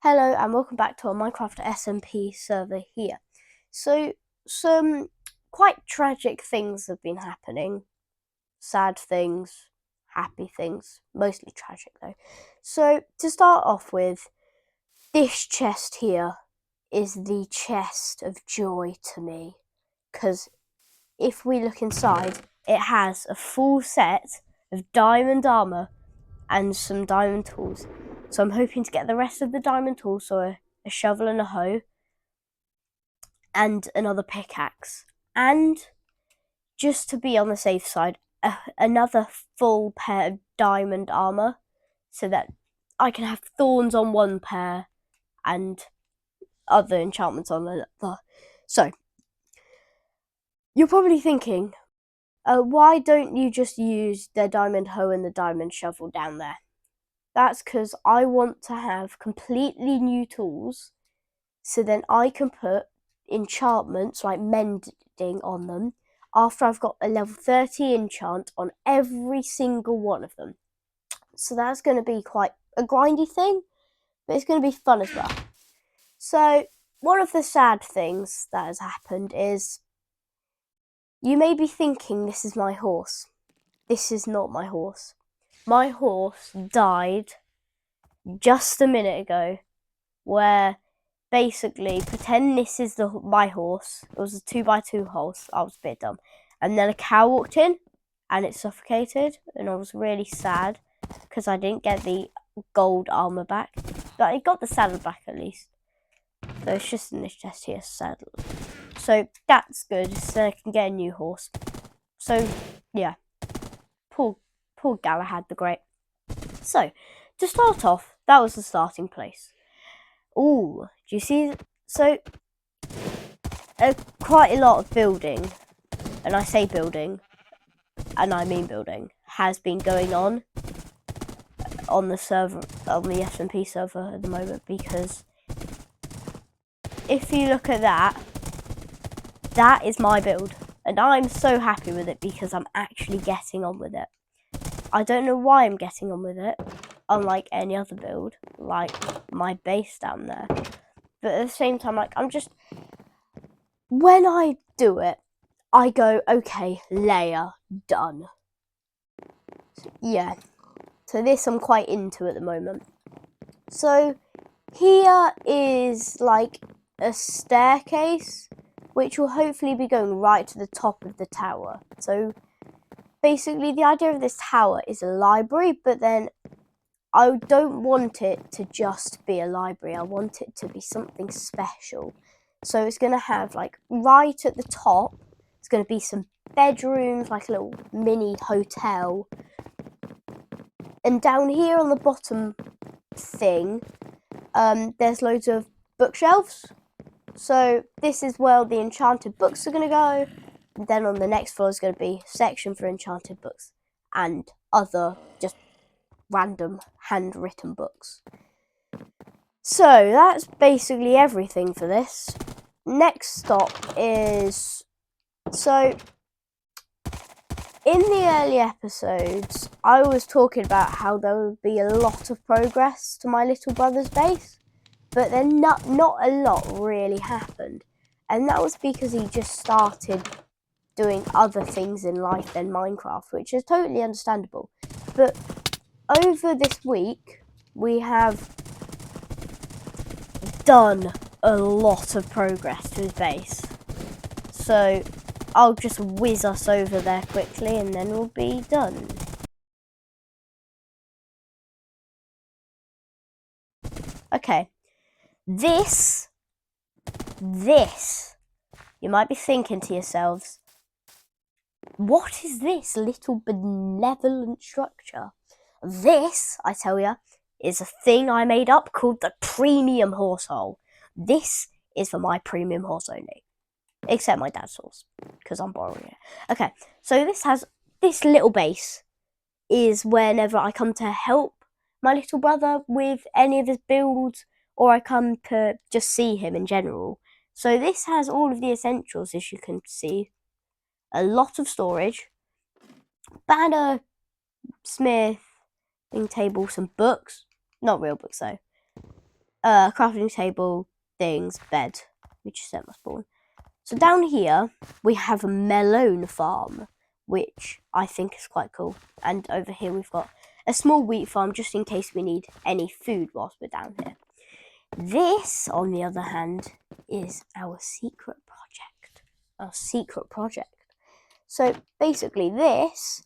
Hello and welcome back to our Minecraft SMP server here. So, some quite tragic things have been happening. Sad things, happy things, mostly tragic though. So, to start off with, this chest here is the chest of joy to me. Because if we look inside, it has a full set of diamond armor and some diamond tools. So I'm hoping to get the rest of the diamond tools, so a shovel and a hoe, and another pickaxe. And just to be on the safe side, another full pair of diamond armor, so that I can have thorns on one pair and other enchantments on another. So, you're probably thinking, why don't you just use the diamond hoe and the diamond shovel down there? That's because I want to have completely new tools, so then I can put enchantments like mending on them after I've got a level 30 enchant on every single one of them. So that's going to be quite a grindy thing, but it's going to be fun as well. So one of the sad things that has happened is, you may be thinking this is my horse. This is not my horse. My horse died just a minute ago, where basically, pretend this is my horse. It was a 2x2 horse. I was a bit dumb. And then a cow walked in and it suffocated, and I was really sad because I didn't get the gold armor back. But I got the saddle back at least. So it's just in this chest here, saddle. So that's good, so I can get a new horse. So yeah, poor Galahad the Great. So to start off, that was the starting place. Ooh, do you see? So quite a lot of building, and I say building, and I mean building, has been going on the server, on the SMP server at the moment, because if you look at that, that is my build, and I'm so happy with it because I'm actually getting on with it. I don't know why I'm getting on with it, unlike any other build, like my base down there. But at the same time, like, when I do it, I go, okay, layer, done. Yeah, so this I'm quite into at the moment. So here is like a staircase, which will hopefully be going right to the top of the tower. So basically the idea of this tower is a library, but then I don't want it to just be a library. I want it to be something special. So it's going to have, like, right at the top, it's going to be some bedrooms, like a little mini hotel. And down here on the bottom thing, there's loads of bookshelves. So this is where the enchanted books are going to go. And then on the next floor is going to be a section for enchanted books and other just random handwritten books. So that's basically everything for this. Next stop is, so in the early episodes, I was talking about how there would be a lot of progress to my little brother's base, but then not a lot really happened. And that was because he just started doing other things in life than Minecraft, which is totally understandable. But over this week, we have done a lot of progress to his base. So I'll just whiz us over there quickly and then we'll be done. Okay, this, you might be thinking to yourselves, what is this little benevolent structure? This, I tell you, is a thing I made up called the premium horse hole. This is for my premium horse only. Except my dad's horse, because I'm borrowing it. Okay, so this little base is whenever I come to help my little brother with any of his builds, or I come to just see him in general. So this has all of the essentials, as you can see. A lot of storage, banner, smith, table, some books. Not real books though. crafting table, things, bed. We just set my spawn. So down here, we have a melon farm, which I think is quite cool. And over here, we've got a small wheat farm, just in case we need any food whilst we're down here. This, on the other hand, is our secret project. Our secret project. So basically, this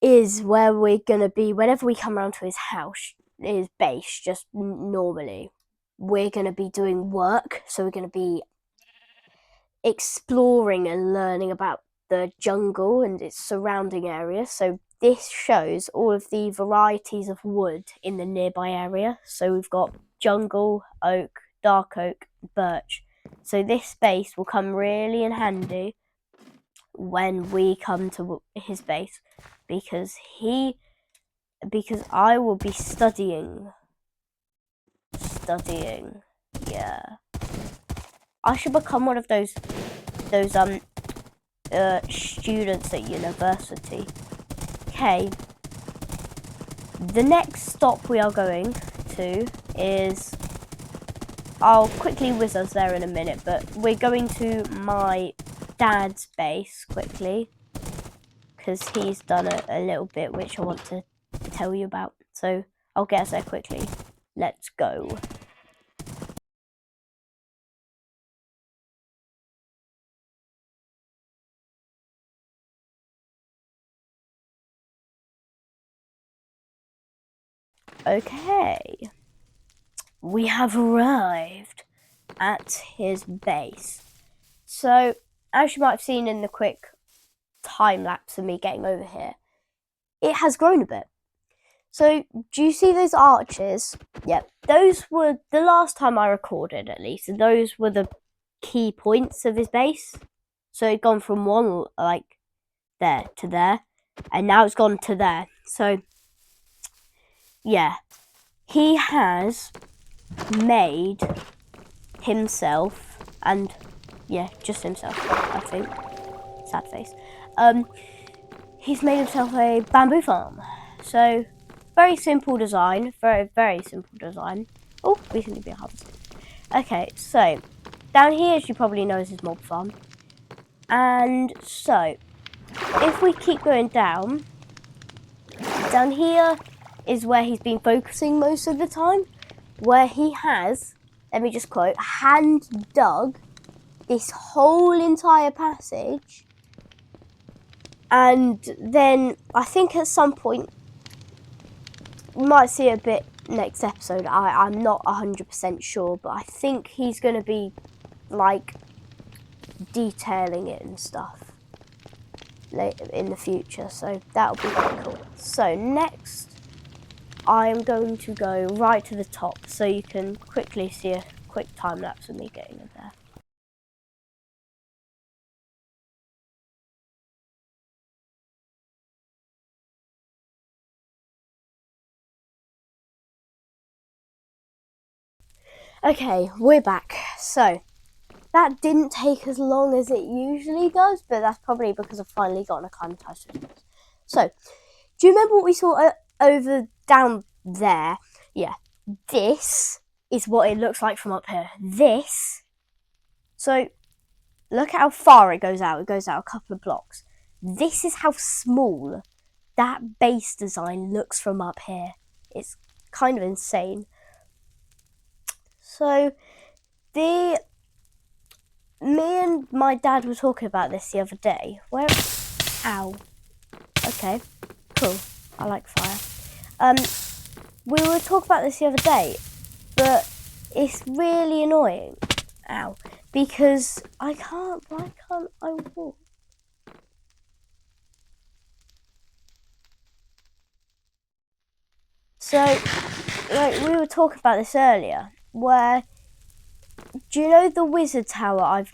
is where we're going to be whenever we come around to his house, his base, just normally. We're going to be doing work, so we're going to be exploring and learning about the jungle and its surrounding area. So this shows all of the varieties of wood in the nearby area. So we've got jungle, oak, dark oak, birch. So this space will come really in handy when we come to his base, because I will be studying. Yeah, I should become one of those students at university. Okay, the next stop we are going to is, I'll quickly whiz us there in a minute, but we're going to my dad's base quickly, because he's done a little bit which I want to tell you about. So I'll get us there quickly. Let's go. Okay, we have arrived at his base. So, as you might have seen in the quick time lapse of me getting over here, it has grown a bit. So, do you see those arches? Yep, those were the last time I recorded, at least. And those were the key points of his base. So it'd gone from one, like, there to there, and now it's gone to there. So, yeah, he has made himself, and yeah, just himself, I think. Sad face. He's made himself a bamboo farm. So, very simple design. Very, very simple design. Oh, recently been harvested. Okay, so, down here, as you probably know, is his mob farm. And so, if we keep going down here is where he's been focusing most of the time. Where he has, let me just quote, hand dug this whole entire passage. And then I think at some point we might see a bit next episode. I'm not 100% sure, but I think he's going to be like detailing it and stuff later in the future. So that'll be quite cool. So next, I'm going to go right to the top so you can quickly see a quick time lapse of me getting in there. Okay, we're back. So, that didn't take as long as it usually does, but that's probably because I've finally gotten acclimatized to it. So, do you remember what we saw over down there? Yeah, this is what it looks like from up here. This. So, look at how far it goes out. It goes out a couple of blocks. This is how small that base design looks from up here. It's kind of insane. So, me and my dad were talking about this the other day. Ow. Okay, cool. I like fire. We were talking about this the other day, but it's really annoying. Ow. Because why can't I walk? So, like, we were talking about this earlier, where, do you know the wizard tower I've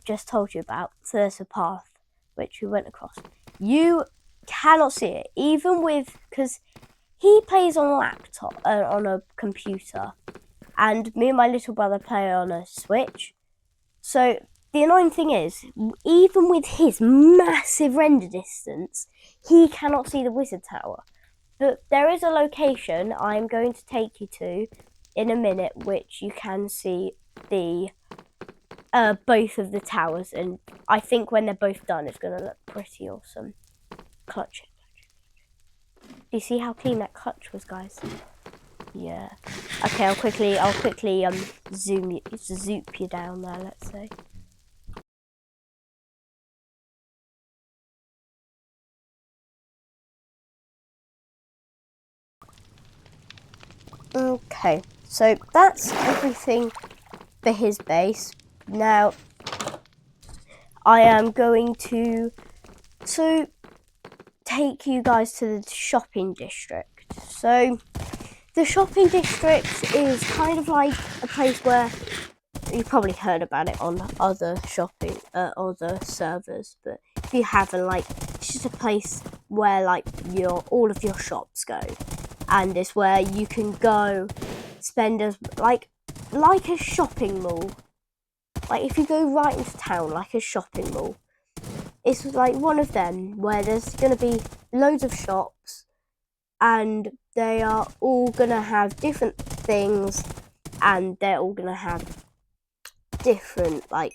just told you about? So there's a path which we went across. You cannot see it, even with, because he plays on a laptop, on a computer, and me and my little brother play on a Switch. So the annoying thing is, even with his massive render distance, he cannot see the wizard tower. But there is a location I'm going to take you to in a minute, which you can see the both of the towers, and I think when they're both done, it's gonna look pretty awesome. Clutch. Do you see how clean that clutch was, guys? Yeah. Okay, I'll quickly zoop you down there. Let's say. Okay, so that's everything for his base. Now, I am going to take you guys to the shopping district. So, the shopping district is kind of like a place where you've probably heard about it on other other servers, but if you haven't, like, it's just a place where like all of your shops go, and it's where you can go spend as like a shopping mall. Like if you go right into town, like a shopping mall, it's like one of them where there's gonna be loads of shops, and they are all gonna have different things, and they're all gonna have different like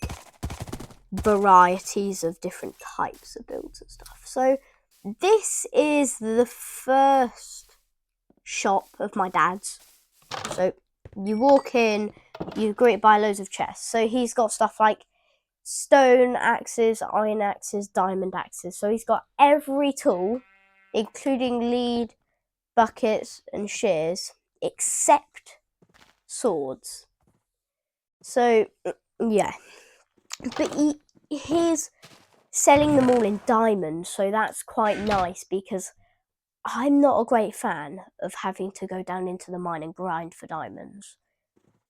varieties of different types of builds and stuff. So this is the first shop of my dad's. So you walk in, you greet by loads of chests. So he's got stuff like stone axes, iron axes, diamond axes. So he's got every tool, including lead, buckets, and shears, except swords. So yeah, but he's selling them all in diamonds, so that's quite nice because I'm not a great fan of having to go down into the mine and grind for diamonds.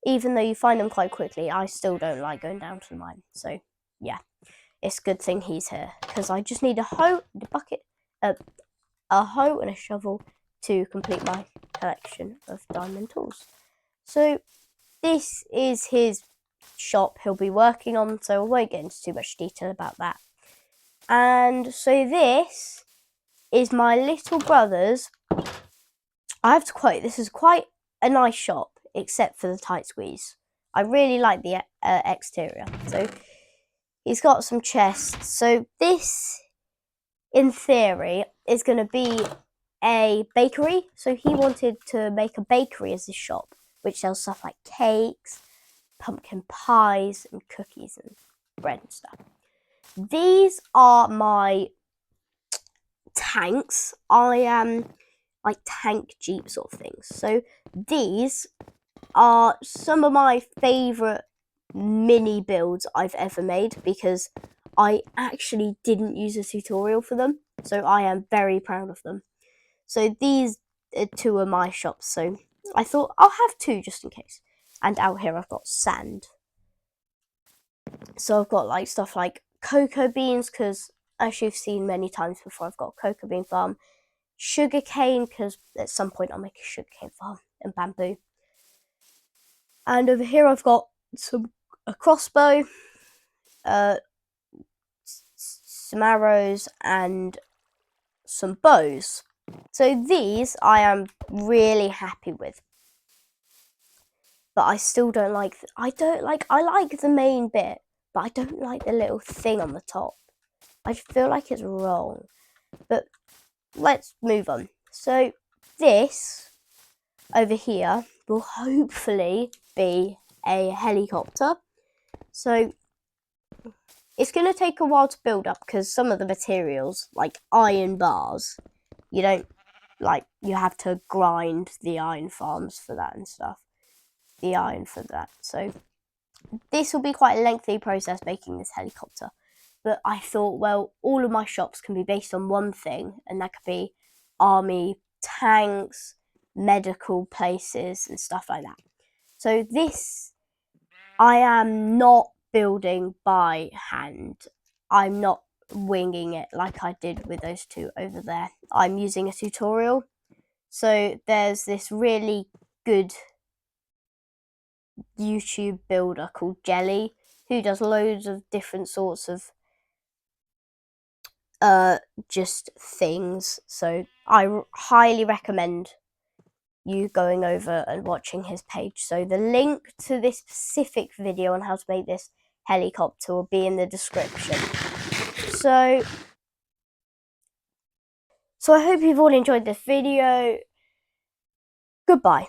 Even though you find them quite quickly, I still don't like going down to the mine. So yeah, it's a good thing he's here because I just need a hoe, a bucket, a hoe and a shovel to complete my collection of diamond tools. So this is his shop he'll be working on, so I won't get into too much detail about that. And so this is my little brother's. I have to quote, this is quite a nice shop, except for the tight squeeze. I really like the exterior. So he's got some chests. So this, in theory, is going to be a bakery. So he wanted to make a bakery as his shop, which sells stuff like cakes, pumpkin pies, and cookies and bread and stuff. These are my tanks. I am like tank jeep sort of things. So these are some of my favourite mini builds I've ever made because I actually didn't use a tutorial for them. So I am very proud of them. So these two are my shops. So I thought I'll have two just in case. And out here I've got sand. So I've got like stuff like cocoa beans because as you've seen many times before, I've got a cocoa bean farm, sugar cane because at some point I'll make a sugar cane farm, and bamboo. And over here I've got a crossbow, some arrows, and some bows. So these I am really happy with. But I still don't like. I like the main bit, but I don't like the little thing on the top. I feel like it's wrong. But let's move on. So this over here will hopefully be a helicopter. So it's going to take a while to build up because some of the materials, like iron bars, you don't like, you have to grind the iron farms for that and stuff. The iron for that. So this will be quite a lengthy process making this helicopter. But I thought, well, all of my shops can be based on one thing, and that could be army, tanks, medical places, and stuff like that. So this, I am not building by hand. I'm not winging it like I did with those two over there. I'm using a tutorial. So there's this really good YouTube builder called Jelly who does loads of different sorts of just things. So I highly recommend you going over and watching his page. So the link to this specific video on how to make this helicopter will be in the description. So I hope you've all enjoyed this video. Goodbye.